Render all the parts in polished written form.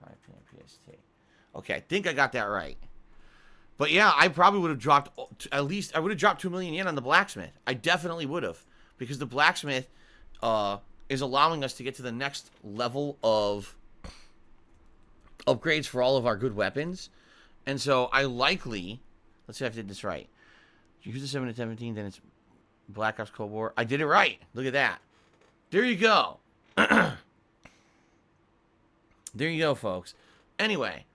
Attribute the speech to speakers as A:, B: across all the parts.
A: 5 p.m. PST. Okay, I think I got that right. But yeah, I probably would have dropped, at least, I would have dropped 2 million yen on the blacksmith. I definitely would have. Because the blacksmith is allowing us to get to the next level of upgrades for all of our good weapons. And so I likely, let's see if I did this right. You use the 7 to 17, then it's Black Ops Cold War. I did it right. Look at that. There you go. There you go, folks. Anyway,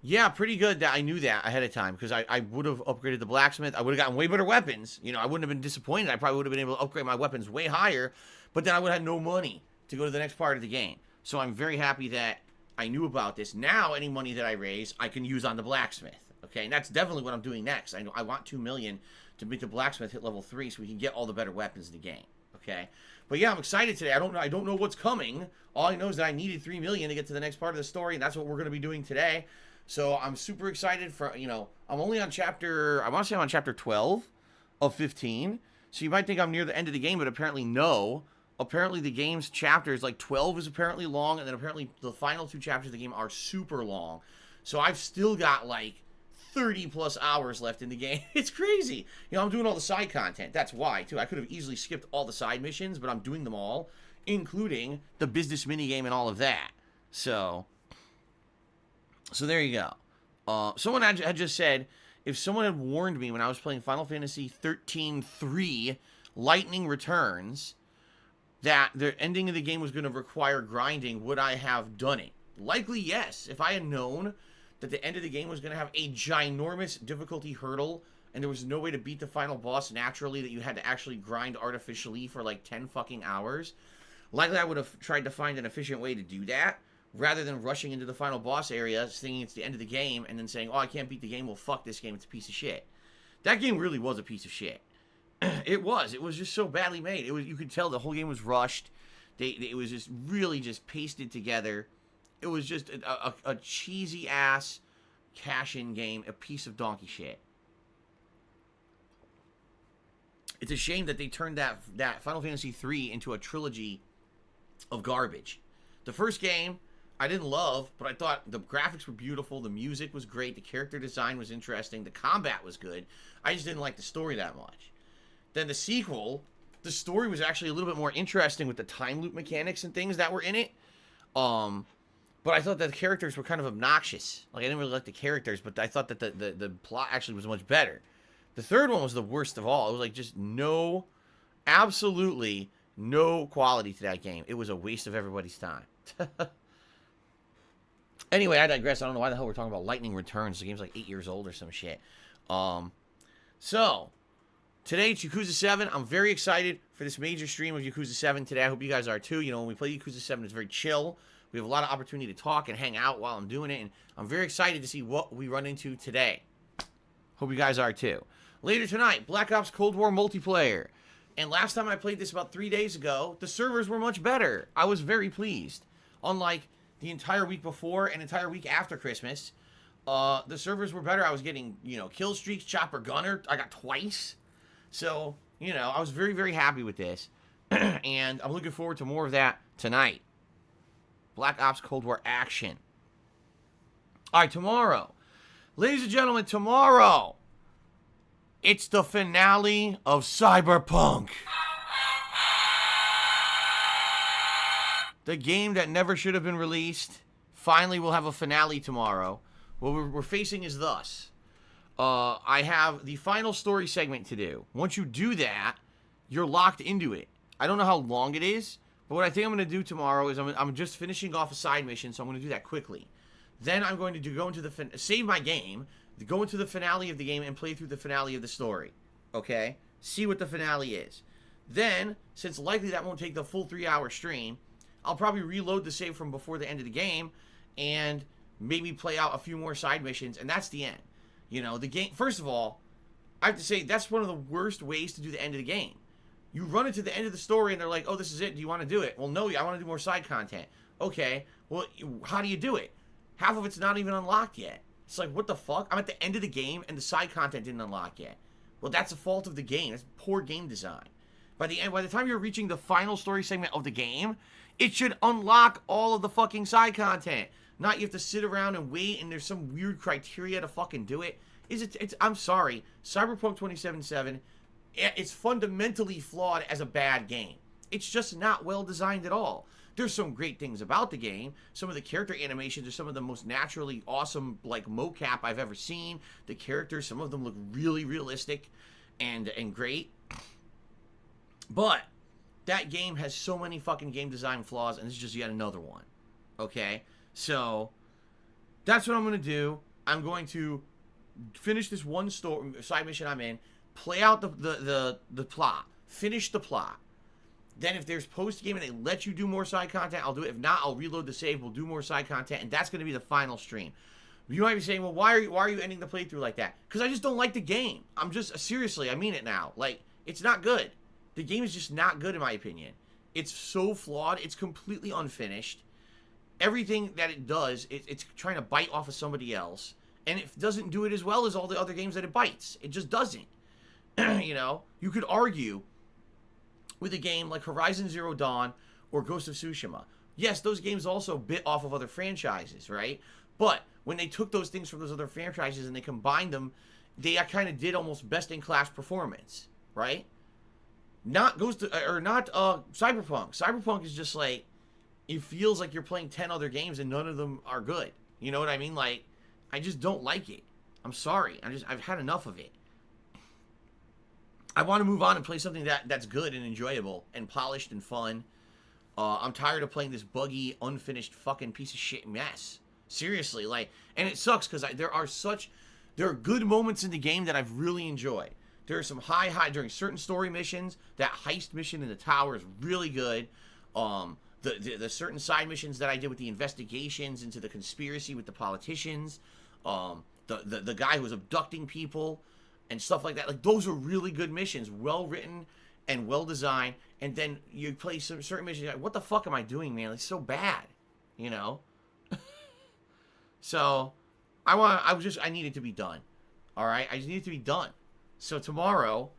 A: yeah, pretty good that I knew that ahead of time, because I would have upgraded the blacksmith. I would have gotten way better weapons. You know, I wouldn't have been disappointed. I probably would have been able to upgrade my weapons way higher, but then I would have had no money to go to the next part of the game. So I'm very happy that I knew about this. Now, any money that I raise, I can use on the blacksmith. Okay, and that's definitely what I'm doing next. I want 2 million to make the blacksmith hit level 3 so we can get all the better weapons in the game. Okay, but yeah, I'm excited today. I don't know what's coming. All I know is that I needed 3 million to get to the next part of the story, and that's what we're going to be doing today. So I'm super excited for, you know, I'm only on chapter, I want to say I'm on chapter 12 of 15. So you might think I'm near the end of the game, but apparently no. Apparently the game's chapters, like 12 is apparently long, and then apparently the final 2 chapters of the game are super long. So I've still got like 30 plus hours left in the game. It's crazy. You know, I'm doing all the side content. That's why, too. I could have easily skipped all the side missions, but I'm doing them all, including the business minigame and all of that. So there you go. Someone had just said, if someone had warned me when I was playing Final Fantasy 13-3 Lightning Returns that the ending of the game was going to require grinding, would I have done it? Likely yes. If I had known that the end of the game was going to have a ginormous difficulty hurdle and there was no way to beat the final boss naturally, that you had to actually grind artificially for like 10 fucking hours, likely I would have tried to find an efficient way to do that, rather than rushing into the final boss area, thinking it's the end of the game, and then saying, oh, I can't beat the game, well, fuck this game, it's a piece of shit. That game really was a piece of shit. It was just so badly made. You could tell the whole game was rushed. It was just really just pasted together. It was just a cheesy-ass cash-in game, a piece of donkey shit. It's a shame that they turned that Final Fantasy III into a trilogy of garbage. The first game I didn't love, but I thought the graphics were beautiful, the music was great, the character design was interesting, the combat was good. I just didn't like the story that much. Then the sequel, the story was actually a little bit more interesting with the time loop mechanics and things that were in it. But I thought that the characters were kind of obnoxious. Like, I didn't really like the characters, but I thought that the plot actually was much better. The third one was the worst of all. It was like just absolutely no quality to that game. It was a waste of everybody's time. Anyway, I digress. I don't know why the hell we're talking about Lightning Returns. The game's like 8 years old or some shit. So, today it's Yakuza 7. I'm very excited for this major stream of Yakuza 7 today. I hope you guys are too. You know, when we play Yakuza 7, it's very chill. We have a lot of opportunity to talk and hang out while I'm doing it. And I'm very excited to see what we run into today. Hope you guys are too. Later tonight, Black Ops Cold War multiplayer. And last time I played this about 3 days ago, the servers were much better. I was very pleased. Unlike the entire week before and entire week after Christmas, the servers were better. I was getting, you know, kill streaks, chopper gunner. I got twice. So, you know, I was very, very happy with this. And I'm looking forward to more of that tonight. Black Ops Cold War action. All right, tomorrow. Ladies and gentlemen, tomorrow, it's the finale of Cyberpunk. The game that never should have been released finally will have a finale tomorrow. What we're facing is thus. I have the final story segment to do. Once you do that, you're locked into it. I don't know how long it is, but what I think I'm going to do tomorrow is I'm just finishing off a side mission, so I'm going to do that quickly. Then I'm going to go into save my game, go into the finale of the game, and play through the finale of the story. Okay? See what the finale is. Then, since likely that won't take the full 3-hour stream, I'll probably reload the save from before the end of the game, and maybe play out a few more side missions, and that's the end. You know, the game, first of all, I have to say, that's one of the worst ways to do the end of the game. You run it to the end of the story, and they're like, oh, this is it, do you want to do it? Well, no, I want to do more side content. Okay, well, how do you do it? Half of it's not even unlocked yet. It's like, what the fuck? I'm at the end of the game, and the side content didn't unlock yet. Well, that's the fault of the game. That's poor game design. By the time you're reaching the final story segment of the game, It should unlock all of the fucking side content. Not you have to sit around and wait and there's some weird criteria to fucking do it. I'm sorry. Cyberpunk 2077, it's fundamentally flawed as a bad game. It's just not well designed at all. There's some great things about the game. Some of the character animations are some of the most naturally awesome, like, mocap I've ever seen. The characters, some of them look really realistic and great. But that game has so many fucking game design flaws, and this is just yet another one. Okay? So, that's what I'm going to do. I'm going to finish this one side mission I'm in, play out the plot, finish the plot. Then if there's post-game and they let you do more side content, I'll do it. If not, I'll reload the save, we'll do more side content, and that's going to be the final stream. You might be saying, well, why are you ending the playthrough like that? Because I just don't like the game. I'm just, seriously, I mean it now. Like, it's not good. The game is just not good in my opinion. It's so flawed. It's completely unfinished. Everything that it does, it's trying to bite off of somebody else. And it doesn't do it as well as all the other games that it bites. It just doesn't. You know? You could argue with a game like Horizon Zero Dawn or Ghost of Tsushima. Yes, those games also bit off of other franchises, right? But when they took those things from those other franchises and they combined them, they kind of did almost best-in-class performance, right? Not Cyberpunk. Cyberpunk is just like, it feels like you're playing 10 other games and none of them are good. You know what I mean? Like, I just don't like it. I'm sorry. I've had enough of it. I want to move on and play something that's good and enjoyable and polished and fun. I'm tired of playing this buggy, unfinished fucking piece of shit mess. Seriously, like, and it sucks because there are good moments in the game that I've really enjoyed. There are some high during certain story missions. That heist mission in the tower is really good. The certain side missions that I did with the investigations into the conspiracy with the politicians, the guy who was abducting people and stuff like that. Like, those are really good missions, well written and well designed. And then you play some certain missions, like, what the fuck am I doing, man? It's so bad, you know. So I need it to be done. All right, I just need it to be done. So tomorrow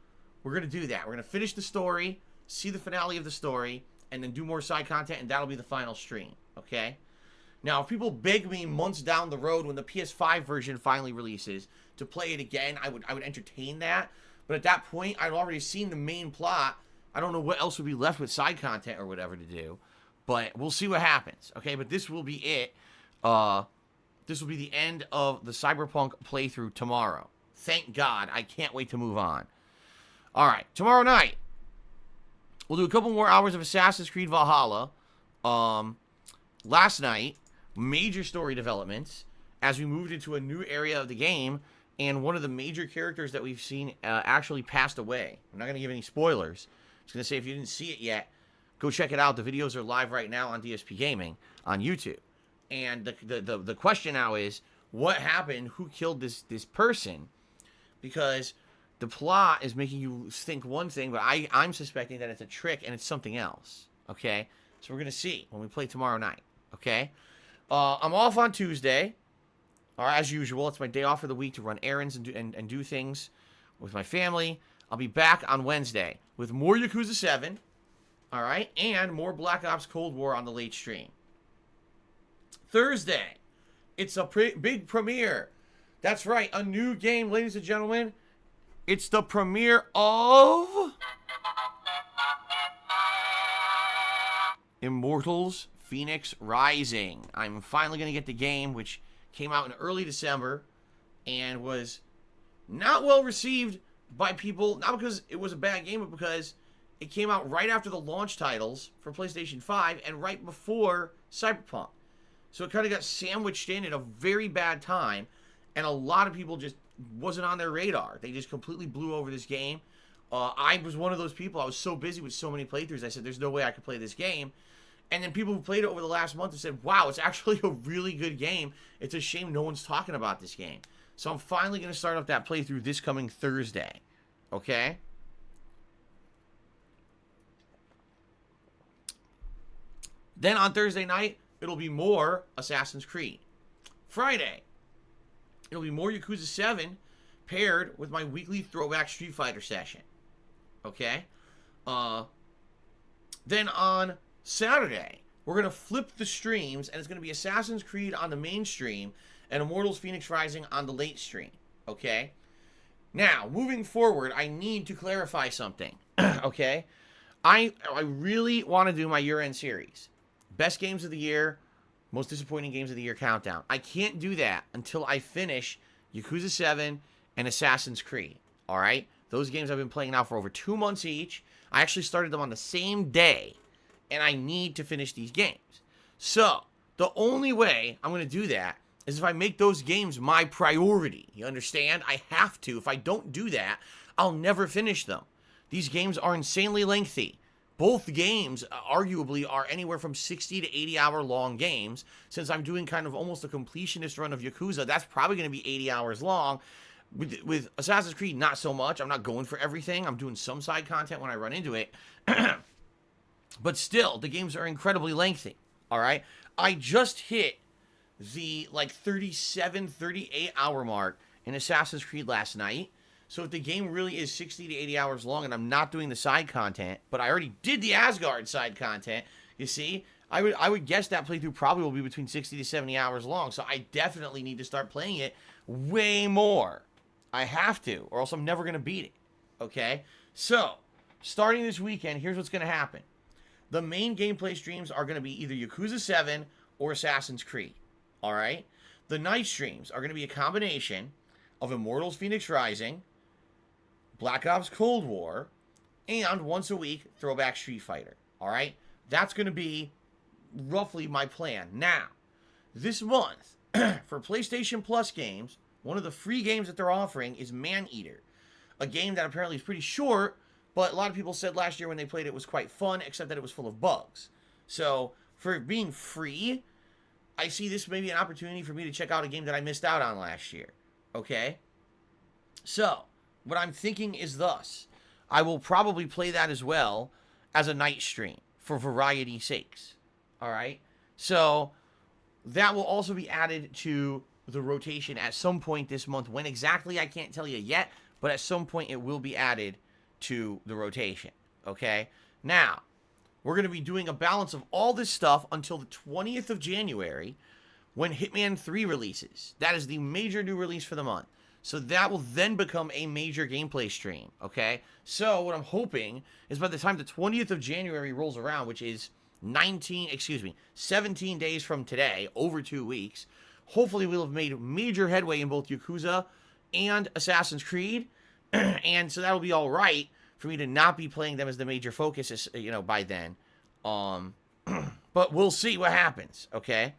A: we're gonna do that. We're gonna finish the story, see the finale of the story, and then do more side content, and that'll be the final stream. Okay. Now, if people beg me months down the road when the PS5 version finally releases to play it again, I would entertain that. But at that point, I'd already seen the main plot. I don't know what else would be left with side content or whatever to do. But we'll see what happens. Okay, but this will be it. This will be the end of the Cyberpunk playthrough tomorrow. Thank God. I can't wait to move on. All right, tomorrow night, we'll do a couple more hours of Assassin's Creed Valhalla. Last night, major story developments as we moved into a new area of the game, and one of the major characters that we've seen actually passed away. I'm not going to give any spoilers. I'm just going to say, if you didn't see it yet, go check it out. The videos are live right now on DSPGaming on YouTube. And the question now is, what happened? Who killed this person? Because the plot is making you think one thing, but I'm suspecting that it's a trick and it's something else. Okay? So we're going to see when we play tomorrow night. Okay? I'm off on Tuesday. As usual, it's my day off for the week to run errands and do things with my family. I'll be back on Wednesday with more Yakuza 7. All right? And more Black Ops Cold War on the late stream. Thursday, it's a big premiere. That's right, a new game, ladies and gentlemen. It's the premiere of Immortals Phoenix Rising. I'm finally going to get the game, which came out in early December and was not well received by people, not because it was a bad game, but because it came out right after the launch titles for PlayStation 5 and right before Cyberpunk. So it kind of got sandwiched in at a very bad time, and a lot of people just wasn't on their radar. They just completely blew over this game. I was one of those people. I was so busy with so many playthroughs, I said, there's no way I could play this game. And then people who played it over the last month have said, wow, it's actually a really good game. It's a shame no one's talking about this game. So I'm finally going to start up that playthrough this coming Thursday. Okay? Then on Thursday night, it'll be more Assassin's Creed. Friday, it'll be more Yakuza 7 paired with my weekly throwback Street Fighter session. Okay? Then on Saturday, we're going to flip the streams, and it's going to be Assassin's Creed on the main stream and Immortals Phoenix Rising on the late stream, okay? Now, moving forward, I need to clarify something, okay? I really want to do my year-end series. Best games of the year, most disappointing games of the year countdown. I can't do that until I finish Yakuza 7 and Assassin's Creed, all right? Those games I've been playing now for over 2 months each. I actually started them on the same day, and I need to finish these games. So, the only way I'm going to do that is if I make those games my priority. You understand? I have to. If I don't do that, I'll never finish them. These games are insanely lengthy. Both games, arguably, are anywhere from 60 to 80-hour long games. Since I'm doing kind of almost a completionist run of Yakuza, that's probably going to be 80 hours long. With Assassin's Creed, not so much. I'm not going for everything. I'm doing some side content when I run into it. But still, the games are incredibly lengthy, all right? I just hit the, 37, 38-hour mark in Assassin's Creed last night. So if the game really is 60 to 80 hours long and I'm not doing the side content, but I already did the Asgard side content, you see, I would guess that playthrough probably will be between 60 to 70 hours long. So I definitely need to start playing it way more. I have to, or else I'm never going to beat it, okay? So, starting this weekend, here's what's going to happen. The main gameplay streams are going to be either Yakuza 7 or Assassin's Creed, all right? The night streams are going to be a combination of Immortals Phoenix Rising, Black Ops Cold War, and once a week, Throwback Street Fighter, all right? That's going to be roughly my plan. Now, this month, for PlayStation Plus games, one of the free games that they're offering is Man-Eater, a game that apparently is pretty short, but a lot of people said last year when they played it was quite fun, except that it was full of bugs. So, for being free, I see this maybe an opportunity for me to check out a game that I missed out on last year, okay? So, what I'm thinking is thus. I will probably play that as well as a night stream, for variety's sakes, all right? So, that will also be added to the rotation at some point this month. When exactly, I can't tell you yet, but at some point it will be added to the rotation, okay? Now, we're going to be doing a balance of all this stuff until the 20th of January when Hitman 3 releases. That is the major new release for the month. So that will then become a major gameplay stream, okay? So what I'm hoping is by the time the 20th of January rolls around, which is 17 days from today, over 2 weeks, hopefully we'll have made major headway in both Yakuza and Assassin's Creed, and so that'll be all right for me to not be playing them as the major focus, by then. But we'll see what happens, okay?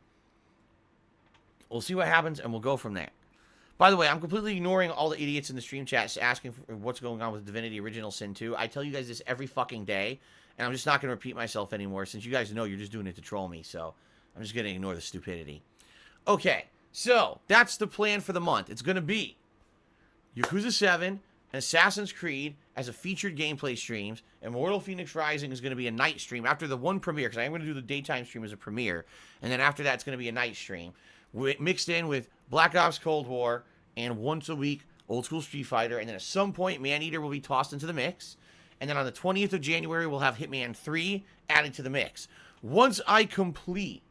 A: We'll see what happens, and we'll go from there. By the way, I'm completely ignoring all the idiots in the stream chat asking for what's going on with Divinity Original Sin 2. I tell you guys this every fucking day, and I'm just not going to repeat myself anymore, since you guys know you're just doing it to troll me, so I'm just going to ignore the stupidity. Okay, so that's the plan for the month. It's going to be Yakuza 7 and Assassin's Creed as a featured gameplay streams. Immortal Phoenix Rising is going to be a night stream after the one premiere, because I am going to do the daytime stream as a premiere, and then after that it's going to be a night stream, mixed in with Black Ops Cold War and once a week Old School Street Fighter, and then at some point Man-Eater will be tossed into the mix, and then on the 20th of January we'll have Hitman 3 added to the mix. Once I complete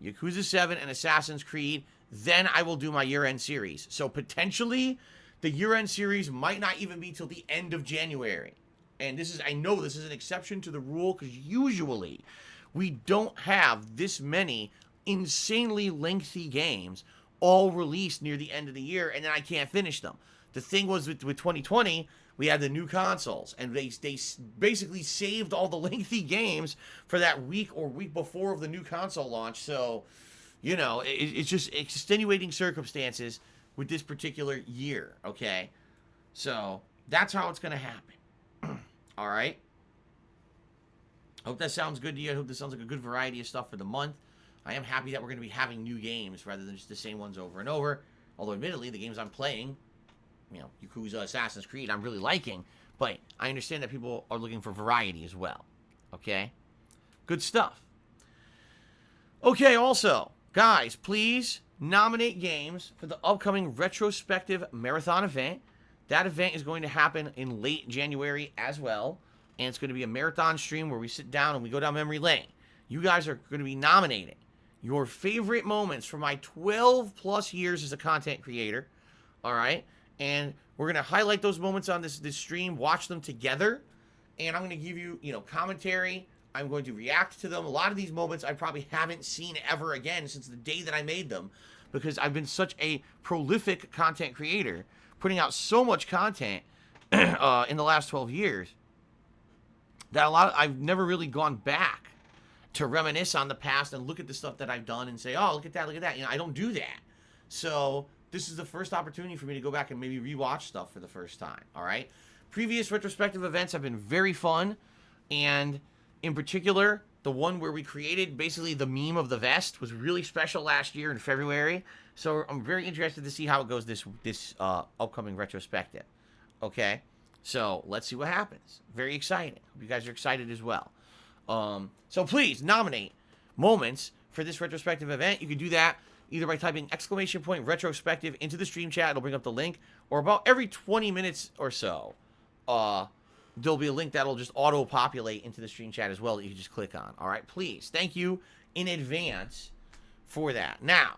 A: Yakuza 7 and Assassin's Creed, then I will do my year-end series. So potentially, the year-end series might not even be till the end of January. And I know this is an exception to the rule, because usually we don't have this many insanely lengthy games all released near the end of the year, and then I can't finish them. The thing was with 2020, we had the new consoles, and they basically saved all the lengthy games for that week or week before of the new console launch. So, it's just extenuating circumstances with this particular year, okay? So, that's how it's going to happen. All right? Hope that sounds good to you. I hope this sounds like a good variety of stuff for the month. I am happy that we're going to be having new games rather than just the same ones over and over. Although, admittedly, the games I'm playing, Yakuza, Assassin's Creed, I'm really liking. But I understand that people are looking for variety as well. Okay? Good stuff. Okay, also, guys, please nominate games for the upcoming Retrospective Marathon event. That event is going to happen in late January as well. And it's going to be a marathon stream where we sit down and we go down memory lane. you guys are going to be nominating your favorite moments from my 12 plus years as a content creator. All right. And we're going to highlight those moments on this stream, watch them together. And I'm going to give you, commentary. I'm going to react to them. A lot of these moments I probably haven't seen ever again since the day that I made them, because I've been such a prolific content creator, putting out so much content in the last 12 years that I've never really gone back to reminisce on the past and look at the stuff that I've done and say, oh, look at that, look at that. I don't do that. So this is the first opportunity for me to go back and maybe rewatch stuff for the first time, all right? Previous retrospective events have been very fun, and in particular, the one where we created basically the meme of the vest was really special last year in February. So I'm very interested to see how it goes this upcoming retrospective. Okay, so let's see what happens. Very exciting. Hope you guys are excited as well. So please nominate moments for this retrospective event. You can do that either by typing !retrospective into the stream chat. It'll bring up the link, or about every 20 minutes or so, there'll be a link that'll just auto-populate into the stream chat as well that you can just click on. All right, please. Thank you in advance for that. Now,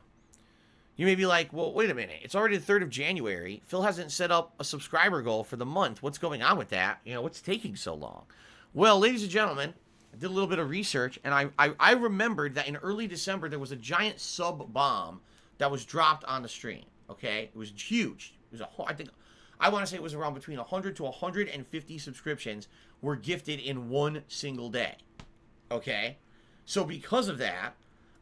A: you may be like, well, wait a minute. It's already the 3rd of January. Phil hasn't set up a subscriber goal for the month. What's going on with that? What's taking so long? Well, ladies and gentlemen, I did a little bit of research, and I remembered that in early December, there was a giant sub bomb that was dropped on the stream, okay? It was huge. It was I want to say it was around between 100 to 150 subscriptions were gifted in one single day, okay? So because of that,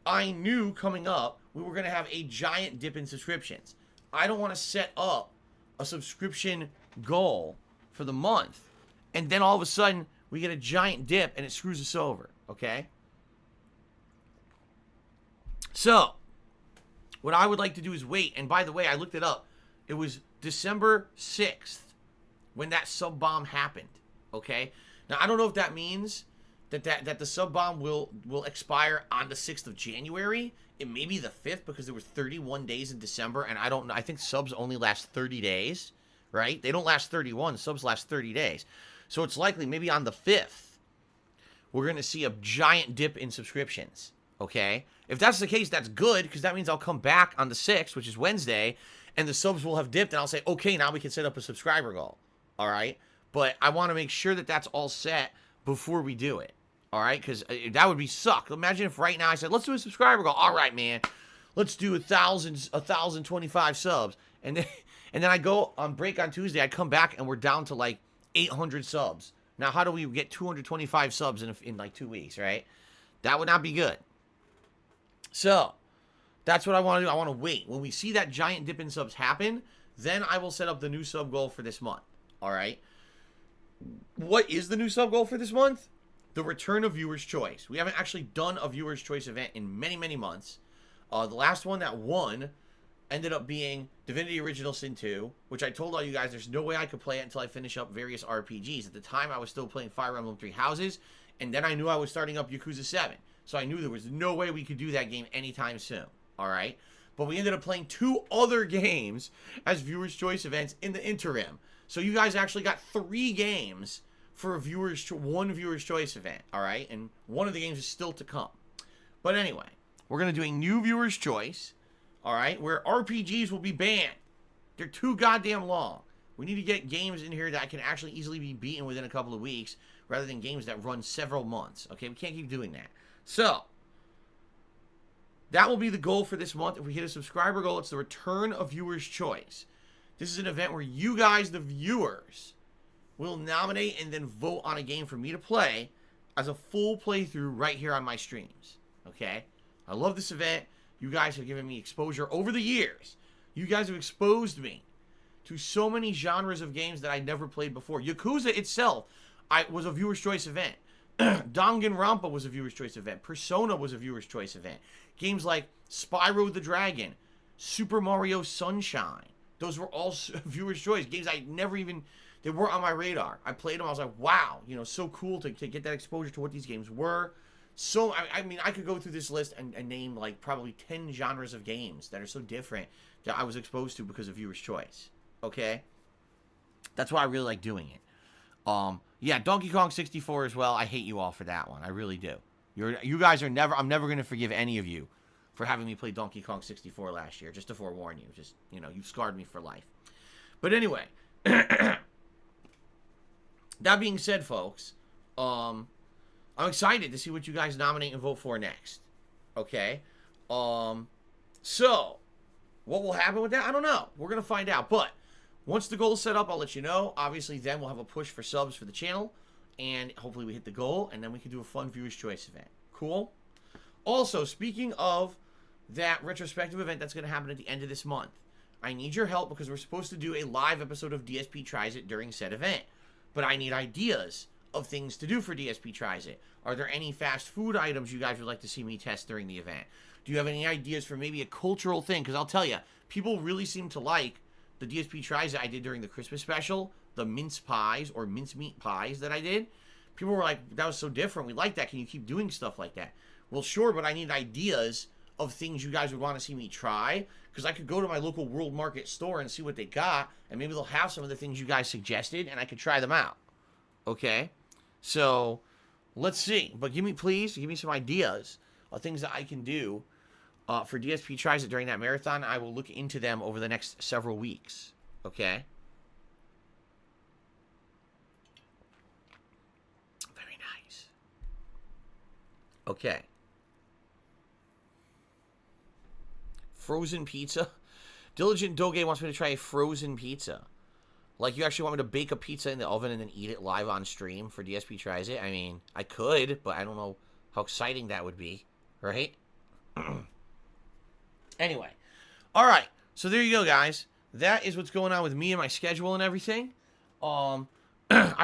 A: I knew coming up we were going to have a giant dip in subscriptions. I don't want to set up a subscription goal for the month, and then all of a sudden we get a giant dip and it screws us over, okay? So, what I would like to do is wait. And by the way, I looked it up. It was December 6th when that sub bomb happened, okay? Now, I don't know if that means that the sub bomb will expire on the 6th of January. It may be the 5th because there were 31 days in December, and I think subs only last 30 days, right? They don't last 31. Subs last 30 days. So it's likely maybe on the 5th, we're going to see a giant dip in subscriptions, okay? If that's the case, that's good, because that means I'll come back on the 6th, which is Wednesday, and the subs will have dipped, and I'll say, okay, now we can set up a subscriber goal, all right? But I want to make sure that that's all set before we do it, all right? Because that would be suck. Imagine if right now I said, let's do a subscriber goal. All right, man, let's do 1,025 subs. And then I go on break on Tuesday, I come back, and we're down to like 800 subs. Now, how do we get 225 subs in like 2 weeks, right? That would not be good. So, that's what I want to do. I want to wait. When we see that giant dip in subs happen, then I will set up the new sub goal for this month. All right? What is the new sub goal for this month? The return of Viewer's Choice. We haven't actually done a Viewer's Choice event in many, many months. The last one that won ended up being Divinity Original Sin 2, which I told all you guys there's no way I could play it until I finish up various RPGs. At the time, I was still playing Fire Emblem Three Houses, and then I knew I was starting up Yakuza 7. So I knew there was no way we could do that game anytime soon, all right? But we ended up playing 2 other games as Viewer's Choice events in the interim. So you guys actually got 3 games for one Viewer's Choice event, all right? And one of the games is still to come. But anyway, we're going to do a new Viewer's Choice, all right, where RPGs will be banned. They're too goddamn long. We need to get games in here that can actually easily be beaten within a couple of weeks rather than games that run several months. Okay, we can't keep doing that. So, that will be the goal for this month. If we hit a subscriber goal, it's the return of Viewer's Choice. This is an event where you guys, the viewers, will nominate and then vote on a game for me to play as a full playthrough right here on my streams. Okay? I love this event. You guys have given me exposure over the years. You guys have exposed me to so many genres of games that I never played before. Yakuza itself was a Viewer's Choice event. Danganronpa was a Viewer's Choice event. Persona was a Viewer's Choice event. Games like Spyro the Dragon, Super Mario Sunshine, those were all Viewer's Choice. Games I never even, they weren't on my radar. I played them, I was like, wow, so cool to get that exposure to what these games were. So, I mean, I could go through this list and name, like, probably 10 genres of games that are so different that I was exposed to because of Viewer's Choice. Okay? That's why I really like doing it. Yeah, Donkey Kong 64 as well. I hate you all for that one. I really do. You guys are never. I'm never gonna forgive any of you for having me play Donkey Kong 64 last year. Just to forewarn you. Just you've scarred me for life. But anyway, that being said, folks, I'm excited to see what you guys nominate and vote for next. Okay, so what will happen with that? I don't know. We're gonna find out. But once the goal is set up, I'll let you know. Obviously, then we'll have a push for subs for the channel. And hopefully we hit the goal, and then we can do a fun Viewer's Choice event. Cool? Also, speaking of that retrospective event that's going to happen at the end of this month, I need your help because we're supposed to do a live episode of DSP Tries It during said event. But I need ideas of things to do for DSP Tries It. Are there any fast food items you guys would like to see me test during the event? Do you have any ideas for maybe a cultural thing? Because I'll tell you, people really seem to like the DSP Tries It I did during the Christmas special. The mince pies or mincemeat pies that I did. People were like, that was so different. We like that. Can you keep doing stuff like that? Well, sure, but I need ideas of things you guys would want to see me try. Because I could go to my local World Market store and see what they got. And maybe they'll have some of the things you guys suggested. And I could try them out. Okay? So, let's see. But please, give me some ideas of things that I can do for DSP Tries It during that marathon. I will look into them over the next several weeks. Okay? Okay. Frozen pizza. Diligent Doge wants me to try a frozen pizza. Like, you actually want me to bake a pizza in the oven and then eat it live on stream for DSP Tries It? I mean, I could, but I don't know how exciting that would be. Right? Anyway. Alright. So there you go, guys. That is what's going on with me and my schedule and everything. I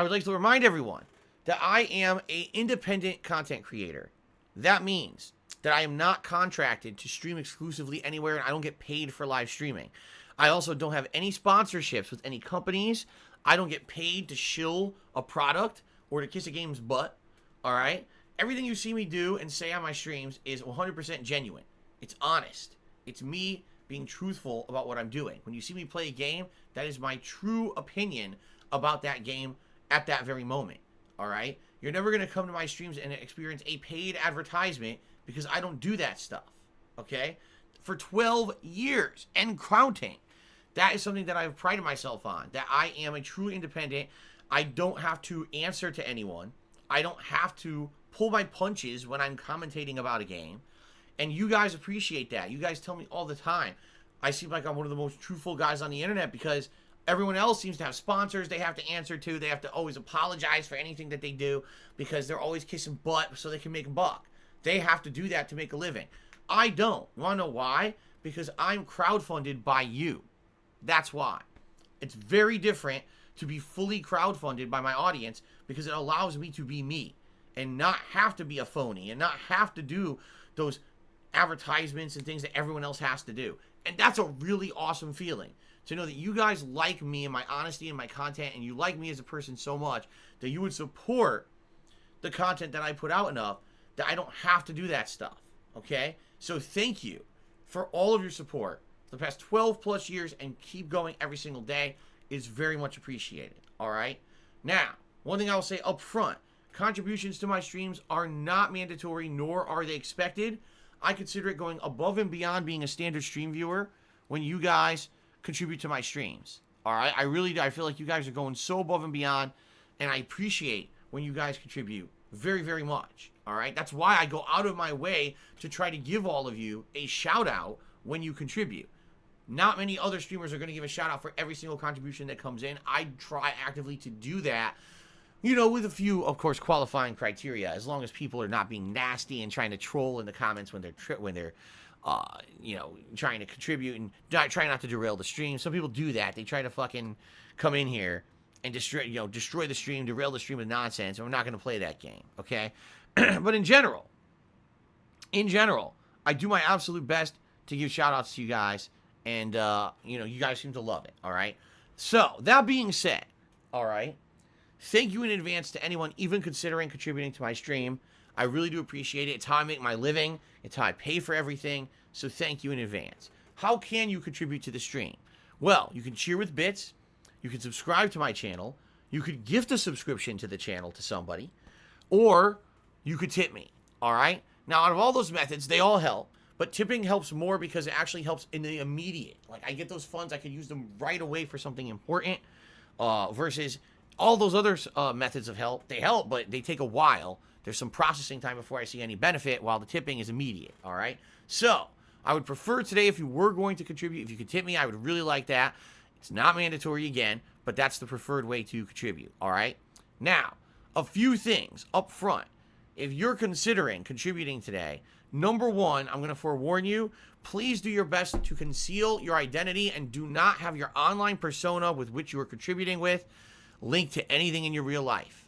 A: would like to remind everyone that I am an independent content creator. That means that I am not contracted to stream exclusively anywhere, and I don't get paid for live streaming. I also don't have any sponsorships with any companies. I don't get paid to shill a product or to kiss a game's butt. All right? Everything you see me do and say on my streams is 100% genuine. It's honest. It's me being truthful about what I'm doing. When you see me play a game, that is my true opinion about that game at that very moment. All right? You're never going to come to my streams and experience a paid advertisement because I don't do that stuff. Okay? For 12 years and counting. That is something that I've prided myself on. That I am a true independent. I don't have to answer to anyone. I don't have to pull my punches when I'm commentating about a game. And you guys appreciate that. You guys tell me all the time. I seem like I'm one of the most truthful guys on the internet because everyone else seems to have sponsors they have to answer to. They have to always apologize for anything that they do because they're always kissing butt so they can make a buck. They have to do that to make a living. I don't. You want to know why? Because I'm crowdfunded by you. That's why. It's very different to be fully crowdfunded by my audience because it allows me to be me and not have to be a phony and not have to do those advertisements and things that everyone else has to do. And that's a really awesome feeling. To know that you guys like me and my honesty and my content, and you like me as a person so much that you would support the content that I put out enough that I don't have to do that stuff. Okay? So thank you for all of your support for the past 12 plus years and keep going every single day. Is very much appreciated. Alright? Now, one thing I'll say up front, contributions to my streams are not mandatory, nor are they expected. I consider it going above and beyond being a standard stream viewer when you guys contribute to my streams. Alright? I really do. I feel like you guys are going so above and beyond, and I appreciate when you guys contribute very, very much. Alright? That's why I go out of my way to try to give all of you a shout out when you contribute. Not many other streamers are going to give a shout out for every single contribution that comes in. I try actively to do that, you know, with a few, of course, qualifying criteria, as long as people are not being nasty and trying to troll in the comments when they're you know, trying to contribute and try not to derail the stream. Some people do that. They try to fucking come in here and destroy the stream, derail the stream with nonsense, and we're not going to play that game, okay? But in general, I do my absolute best to give shout outs to you guys. And, you know, you guys seem to love it, all right? So, that being said, all right, thank you in advance to anyone even considering contributing to my stream. I really do appreciate it. It's how I make my living. It's how I pay for everything. So, thank you in advance. How can you contribute to the stream? Well, you can cheer with bits. You can subscribe to my channel. You could gift a subscription to the channel to somebody. Or you could tip me. All right. Now, out of all those methods, they all help, but tipping helps more because it actually helps in the immediate. Like, I get those funds, I could use them right away for something important, versus all those other methods of help. They help, but they take a while. There's some processing time before I see any benefit, while the tipping is immediate. All right. So I would prefer today, if you were going to contribute, if you could tip me, I would really like that. It's not mandatory again, but that's the preferred way to contribute. All right. Now, a few things up front. If you're considering contributing today, number one, I'm going to forewarn you, please do your best to conceal your identity and do not have your online persona with which you are contributing with linked to anything in your real life.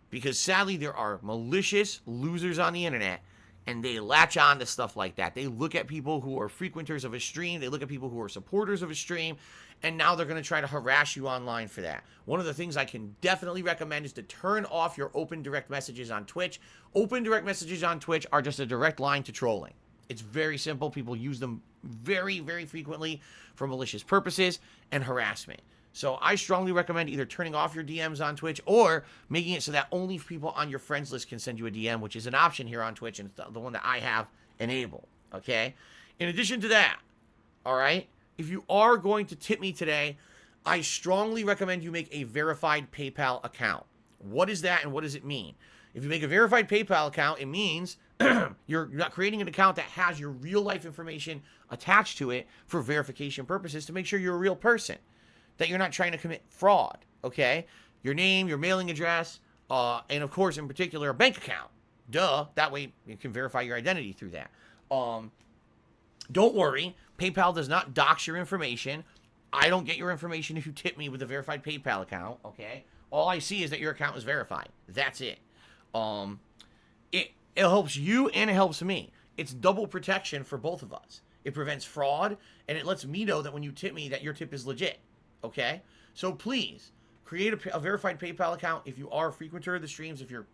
A: Because sadly, there are malicious losers on the internet, and they latch on to stuff like that. They look at people who are frequenters of a stream, they look at people who are supporters of a stream, and now they're going to try to harass you online for that. One of the things I can definitely recommend is to turn off your open direct messages on Twitch. Open direct messages on Twitch are just a direct line to trolling. It's very simple. People use them very, very frequently for malicious purposes and harassment. So I strongly recommend either turning off your DMs on Twitch or making it so that only people on your friends list can send you a DM, which is an option here on Twitch, and it's the one that I have enabled, okay? In addition to that, all right, if you are going to tip me today, I strongly recommend you make a verified PayPal account. What is that and what does it mean? If you make a verified PayPal account, it means you're not creating an account that has your real life information attached to it for verification purposes to make sure you're a real person, that you're not trying to commit fraud, okay? Your name, your mailing address, and of course, in particular, a bank account. Duh, that way you can verify your identity through that. Don't worry, PayPal does not dox your information. I don't get your information if you tip me with a verified PayPal account, okay? All I see is that your account is verified. That's it. It helps you and it helps me. It's double protection for both of us. It prevents fraud, and it lets me know that when you tip me that your tip is legit, okay? So please, create a verified PayPal account if you are a frequenter of the streams, if you're,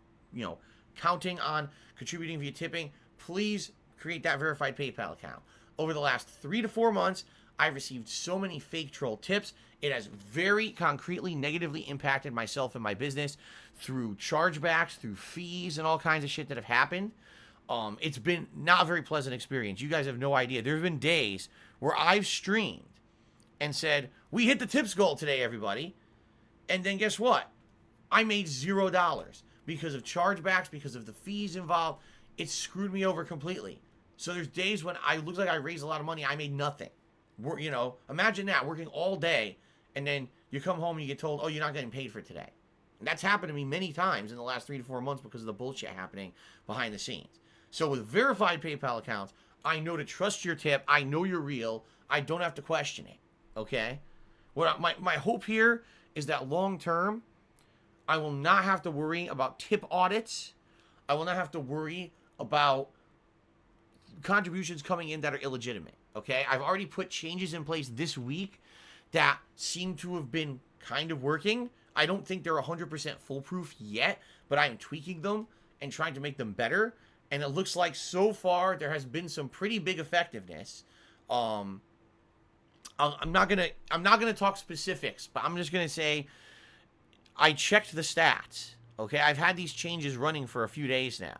A: counting on contributing via tipping, please create that verified PayPal account. Over the last 3 to 4 months, I've received so many fake troll tips. It has very concretely negatively impacted myself and my business through chargebacks, through fees, and all kinds of shit that have happened. It's been not a very pleasant experience. You guys have no idea. There have been days where I've streamed and said, we hit the tips goal today, everybody. And then guess what? I made $0 because of chargebacks, because of the fees involved. It screwed me over completely. So there's days when I look like I raised a lot of money, I made nothing. Imagine that, working all day, and then you come home and you get told, oh, you're not getting paid for today. And that's happened to me many times in the last 3 to 4 months because of the bullshit happening behind the scenes. So with verified PayPal accounts, I know to trust your tip. I know you're real. I don't have to question it, okay? My hope here is that long term, I will not have to worry about tip audits. I will not have to worry about contributions coming in that are illegitimate, okay? I've already put changes in place this week that seem to have been kind of working. I don't think they're 100% foolproof yet, but I'm tweaking them and trying to make them better. And it looks like so far there has been some pretty big effectiveness. I'm not gonna talk specifics, but I'm just gonna say I checked the stats. Okay, I've had these changes running for a few days now.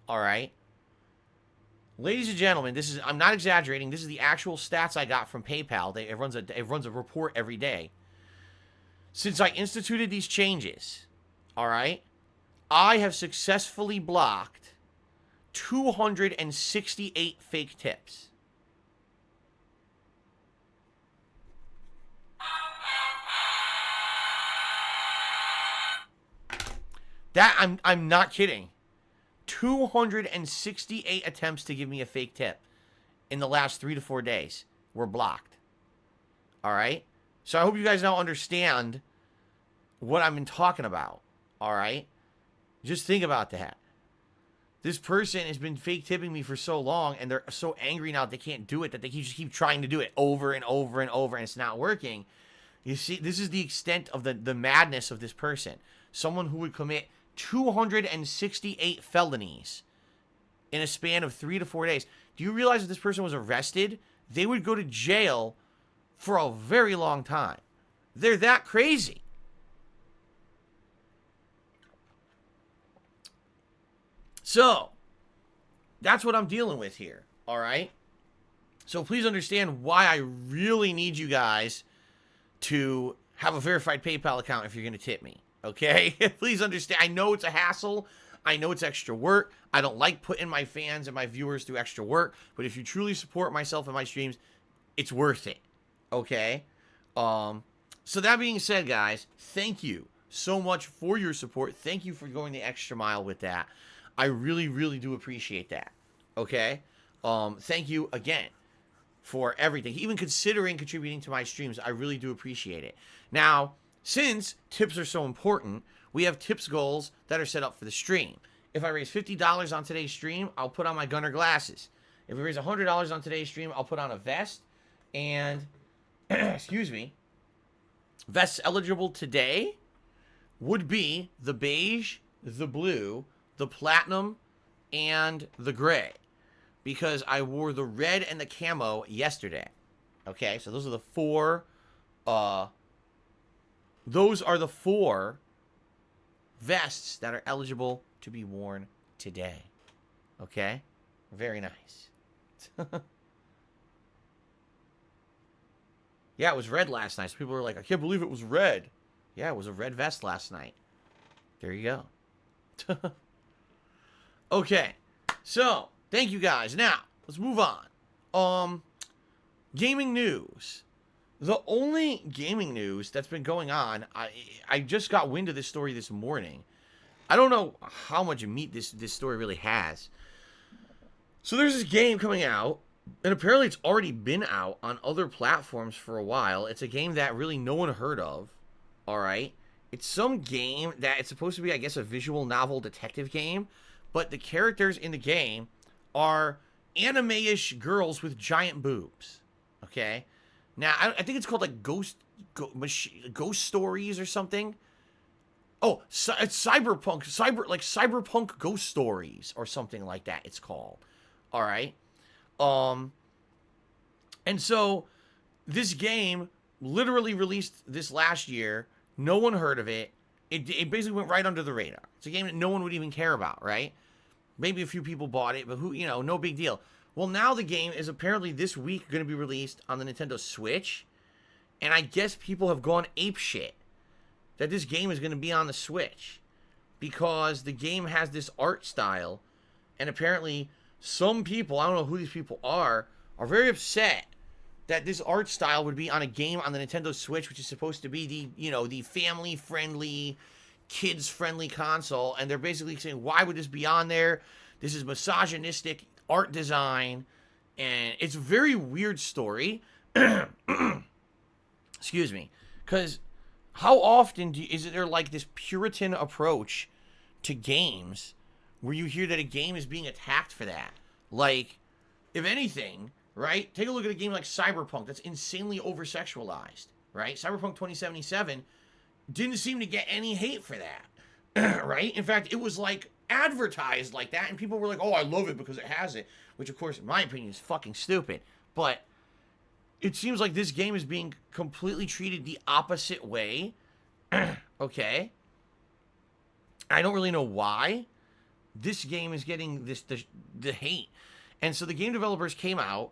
A: All right. Ladies and gentlemen, I'm not exaggerating. This is the actual stats I got from PayPal. It runs a report every day. Since I instituted these changes, all right, I have successfully blocked 268 fake tips. That I'm not kidding. 268 attempts to give me a fake tip in the last 3 to 4 days were blocked. All right? So I hope you guys now understand what I've been talking about. All right? Just think about that. This person has been fake tipping me for so long, and they're so angry now they can't do it that they just keep trying to do it over and over and over, and it's not working. You see, this is the extent of the madness of this person. Someone who would commit 268 felonies in a span of 3 to 4 days. Do you realize if this person was arrested, they would go to jail for a very long time? They're that crazy. So, that's what I'm dealing with here, all right? So please understand why I really need you guys to have a verified PayPal account if you're going to tip me, okay? Please understand. I know it's a hassle. I know it's extra work. I don't like putting my fans and my viewers through extra work, but if you truly support myself and my streams, it's worth it, okay? So that being said, guys, thank you so much for your support. Thank you for going the extra mile with that. I really, really do appreciate that, okay? Thank you again for everything. Even considering contributing to my streams, I really do appreciate it. Now, since tips are so important, we have tips goals that are set up for the stream. If I raise $50 on today's stream, I'll put on my Gunner glasses. If we raise $100 on today's stream, I'll put on a vest. And, excuse me, vests eligible today would be the beige, the blue, the platinum, and the gray. Because I wore the red and the camo yesterday. Okay, so those are the four, vests that are eligible to be worn today. Okay? Very nice. Yeah, it was red last night. So people were like, I can't believe it was red. Yeah, it was a red vest last night. There you go. Okay. So, thank you guys. Now, let's move on. Gaming news. The only gaming news that's been going on, I just got wind of this story this morning. I don't know how much meat this story really has. So there's this game coming out, and apparently it's already been out on other platforms for a while. It's a game that really no one heard of, alright? It's some game that it's supposed to be, I guess, a visual novel detective game, but the characters in the game are anime-ish girls with giant boobs, okay? Now, I think it's called, like, Ghost Stories or something. Oh, it's Cyberpunk Ghost Stories or something like that it's called. All right? And so, this game literally released this last year. No one heard of it. It basically went right under the radar. It's a game that no one would even care about, right? Maybe a few people bought it, but who, no big deal. Well, now the game is apparently this week going to be released on the Nintendo Switch. And I guess people have gone apeshit that this game is going to be on the Switch. Because the game has this art style. And apparently some people, I don't know who these people are very upset that this art style would be on a game on the Nintendo Switch, which is supposed to be the family-friendly, kids-friendly console. And they're basically saying, why would this be on there? This is misogynistic art design, and it's a very weird story. Excuse me, because how often is there like this Puritan approach to games where you hear that a game is being attacked for that? Like, if anything, right? Take a look at a game like Cyberpunk that's insanely over-sexualized, right? Cyberpunk 2077 didn't seem to get any hate for that, right? In fact, it was like advertised like that, and people were like, oh, I love it because it has it, which of course in my opinion is fucking stupid. But it seems like this game is being completely treated the opposite way. Okay, I don't really know why this game is getting the hate. And so the game developers came out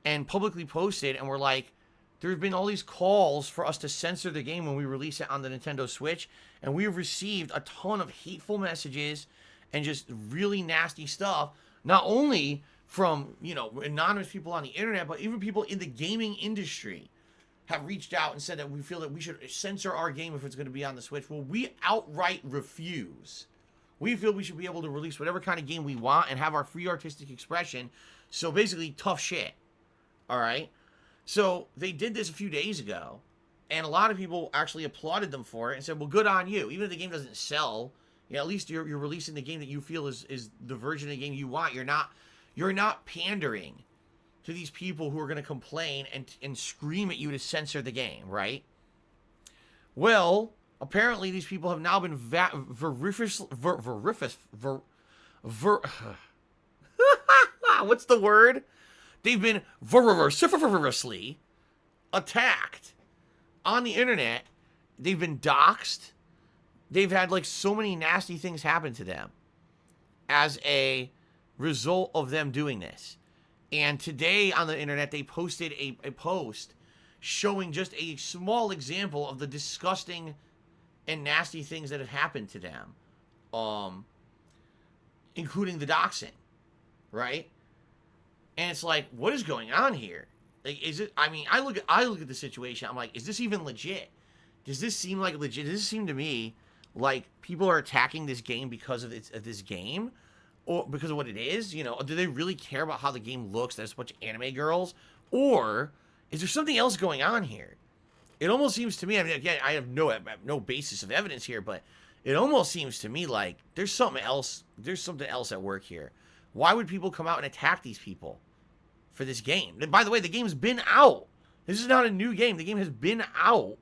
A: and publicly posted and were like, there have been all these calls for us to censor the game when we release it on the Nintendo Switch, and we have received a ton of hateful messages and just really nasty stuff, not only from, anonymous people on the internet, but even people in the gaming industry have reached out and said that we feel that we should censor our game if it's going to be on the Switch. Well, we outright refuse. We feel we should be able to release whatever kind of game we want and have our free artistic expression. So basically, tough shit. All right? So they did this a few days ago, and a lot of people actually applauded them for it and said, well, good on you. Even if the game doesn't sell, at least you're releasing the game that you feel is the version of the game you want. You're not pandering to these people who are going to complain and scream at you to censor the game, right? Well, apparently these people have now been what's the word? They've been vociferously attacked on the internet. They've been doxxed. They've had like so many nasty things happen to them as a result of them doing this. And today on the internet, they posted a post showing just a small example of the disgusting and nasty things that have happened to them, including the doxing, right? And it's like, what is going on here? Like, is it? I mean, I look at the situation. I'm like, is this even legit? Does this seem like legit? Does this seem to me like people are attacking this game because of this game, or because of what it is? You know, do they really care about how the game looks? There's a bunch of anime girls, or is there something else going on here? It almost seems to me. I mean, again, I have no basis of evidence here, but it almost seems to me like there's something else. There's something else at work here. Why would people come out and attack these people for this game? And by the way, the game's been out. This is not a new game. The game has been out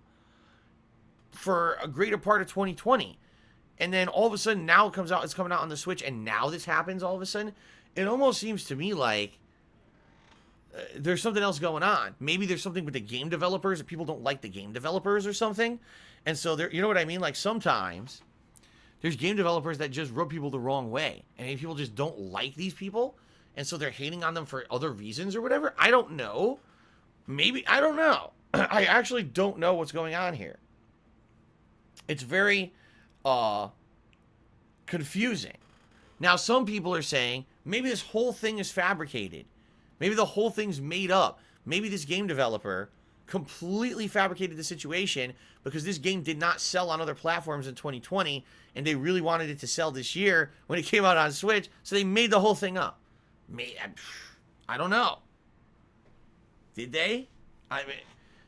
A: for a greater part of 2020. And then all of a sudden now it's coming out on the Switch, and now this happens all of a sudden. It almost seems to me like there's something else going on. Maybe there's something with the game developers that people don't like the game developers or something. And so you know what I mean? Like sometimes there's game developers that just rub people the wrong way. And maybe people just don't like these people. And so they're hating on them for other reasons or whatever. I don't know. Maybe, I don't know. I actually don't know what's going on here. It's very confusing. Now, some people are saying maybe this whole thing is fabricated. Maybe the whole thing's made up. Maybe this game developer completely fabricated the situation because this game did not sell on other platforms in 2020, and they really wanted it to sell this year when it came out on Switch, so they made the whole thing up. I don't know. Did they? I mean,